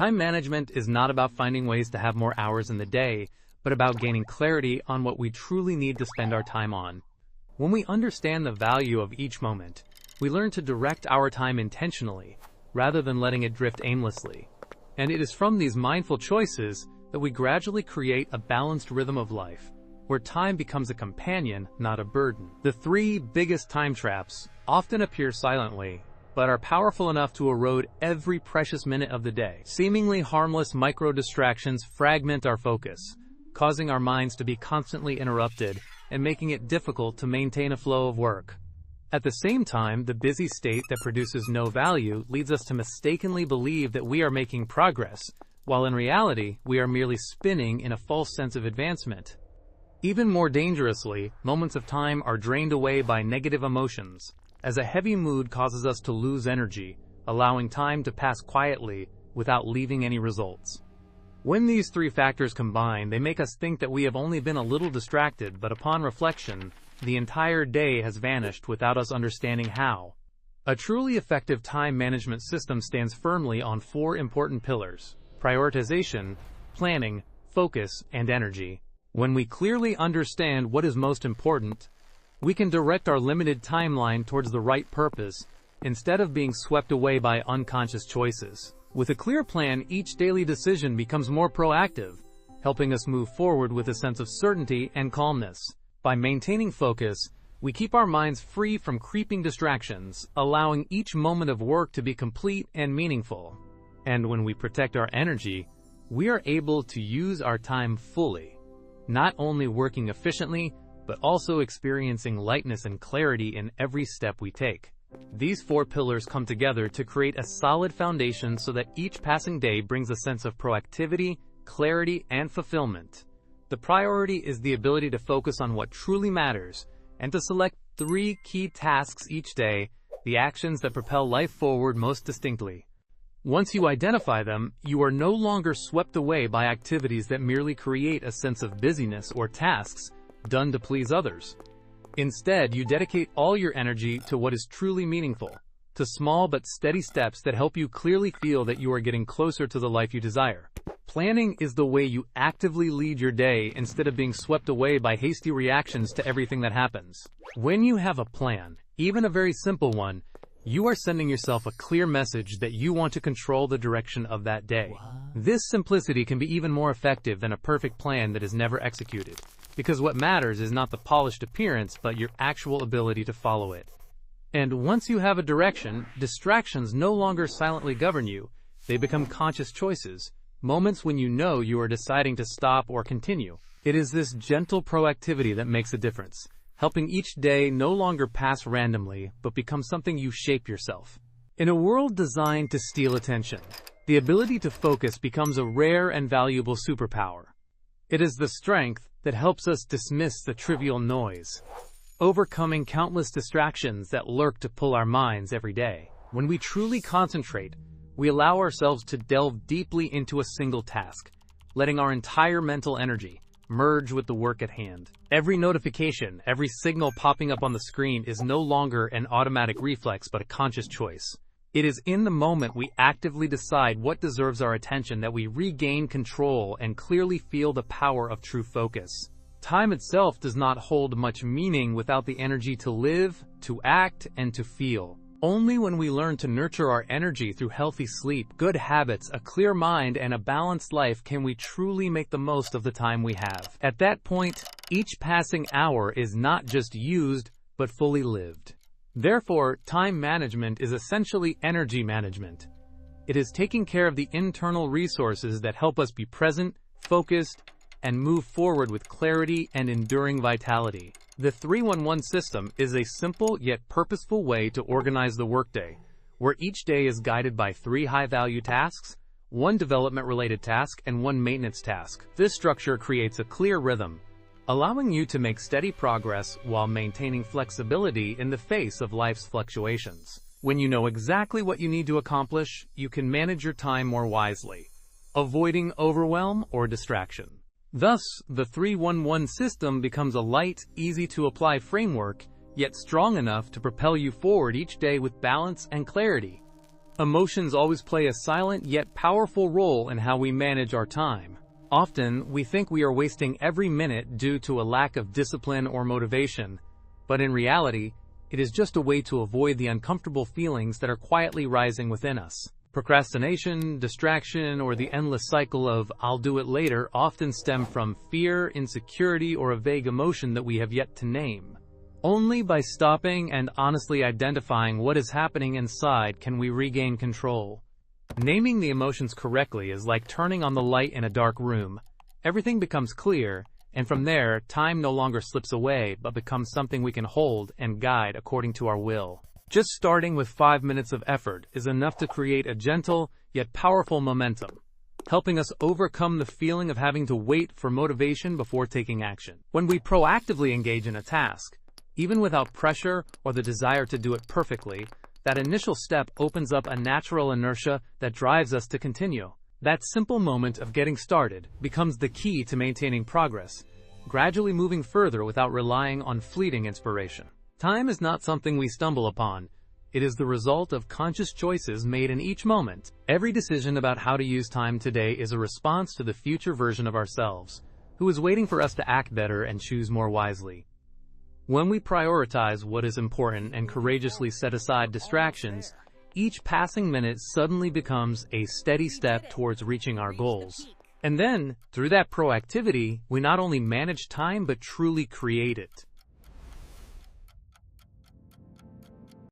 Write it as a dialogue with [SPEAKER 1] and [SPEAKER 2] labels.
[SPEAKER 1] Time management is not about finding ways to have more hours in the day, but about gaining clarity on what we truly need to spend our time on. When we understand the value of each moment, we learn to direct our time intentionally, rather than letting it drift aimlessly. And it is from these mindful choices that we gradually create a balanced rhythm of life, where time becomes a companion, not a burden. The three biggest time traps often appear silently, but are powerful enough to erode every precious minute of the day. Seemingly harmless micro-distractions fragment our focus, causing our minds to be constantly interrupted and making it difficult to maintain a flow of work. At the same time, the busy state that produces no value leads us to mistakenly believe that we are making progress, while in reality, we are merely spinning in a false sense of advancement. Even more dangerously, moments of time are drained away by negative emotions, as a heavy mood causes us to lose energy, allowing time to pass quietly without leaving any results. When these three factors combine, they make us think that we have only been a little distracted, but upon reflection, the entire day has vanished without us understanding how. A truly effective time management system stands firmly on four important pillars: prioritization, planning, focus, and energy. When we clearly understand what is most important, we can direct our limited timeline towards the right purpose, instead of being swept away by unconscious choices. With a clear plan, each daily decision becomes more proactive, helping us move forward with a sense of certainty and calmness. By maintaining focus, we keep our minds free from creeping distractions, allowing each moment of work to be complete and meaningful. And when we protect our energy, we are able to use our time fully, not only working efficiently, but also experiencing lightness and clarity in every step we take. These four pillars come together to create a solid foundation so that each passing day brings a sense of proactivity, clarity, and fulfillment. The priority is the ability to focus on what truly matters and to select three key tasks each day, the actions that propel life forward most distinctly. Once you identify them, you are no longer swept away by activities that merely create a sense of busyness or tasks done to please others. Instead, you dedicate all your energy to what is truly meaningful, to small but steady steps that help you clearly feel that you are getting closer to the life you desire. Planning is the way you actively lead your day instead of being swept away by hasty reactions to everything that happens. When you have a plan, even a very simple one, you are sending yourself a clear message that you want to control the direction of that day. This simplicity can be even more effective than a perfect plan that is never executed, because what matters is not the polished appearance, but your actual ability to follow it. And once you have a direction, distractions no longer silently govern you. They become conscious choices, moments when you know you are deciding to stop or continue. It is this gentle proactivity that makes a difference, helping each day no longer pass randomly, but become something you shape yourself. In a world designed to steal attention, the ability to focus becomes a rare and valuable superpower. It is the strength that helps us dismiss the trivial noise, overcoming countless distractions that lurk to pull our minds every day. When we truly concentrate, we allow ourselves to delve deeply into a single task, letting our entire mental energy merge with the work at hand. Every notification, every signal popping up on the screen is no longer an automatic reflex but a conscious choice. It is in the moment we actively decide what deserves our attention that we regain control and clearly feel the power of true focus. Time itself does not hold much meaning without the energy to live, to act, and to feel. Only when we learn to nurture our energy through healthy sleep, good habits, a clear mind, and a balanced life can we truly make the most of the time we have. At that point, each passing hour is not just used, but fully lived. Therefore, time management is essentially energy management. It is taking care of the internal resources that help us be present, focused, and move forward with clarity and enduring vitality. The 3-1-1 system is a simple yet purposeful way to organize the workday, where each day is guided by 3 high-value tasks, 1 development-related task, and 1 maintenance task. This structure creates a clear rhythm, allowing you to make steady progress while maintaining flexibility in the face of life's fluctuations. When you know exactly what you need to accomplish, you can manage your time more wisely, avoiding overwhelm or distraction. Thus, the 3-1-1 system becomes a light, easy-to-apply framework, yet strong enough to propel you forward each day with balance and clarity. Emotions always play a silent yet powerful role in how we manage our time. Often, we think we are wasting every minute due to a lack of discipline or motivation, but in reality, it is just a way to avoid the uncomfortable feelings that are quietly rising within us. Procrastination, distraction, or the endless cycle of "I'll do it later" often stem from fear, insecurity, or a vague emotion that we have yet to name. Only by stopping and honestly identifying what is happening inside can we regain control. Naming the emotions correctly is like turning on the light in a dark room. Everything becomes clear, and from there, time no longer slips away but becomes something we can hold and guide according to our will. Just starting with 5 minutes of effort is enough to create a gentle, yet powerful momentum, helping us overcome the feeling of having to wait for motivation before taking action. When we proactively engage in a task, even without pressure or the desire to do it perfectly, that initial step opens up a natural inertia that drives us to continue. That simple moment of getting started becomes the key to maintaining progress, gradually moving further without relying on fleeting inspiration. Time is not something we stumble upon. It is the result of conscious choices made in each moment. Every decision about how to use time today is a response to the future version of ourselves, who is waiting for us to act better and choose more wisely. When we prioritize what is important and courageously set aside distractions, each passing minute suddenly becomes a steady step towards reaching our goals. And then, through that proactivity, we not only manage time but truly create it.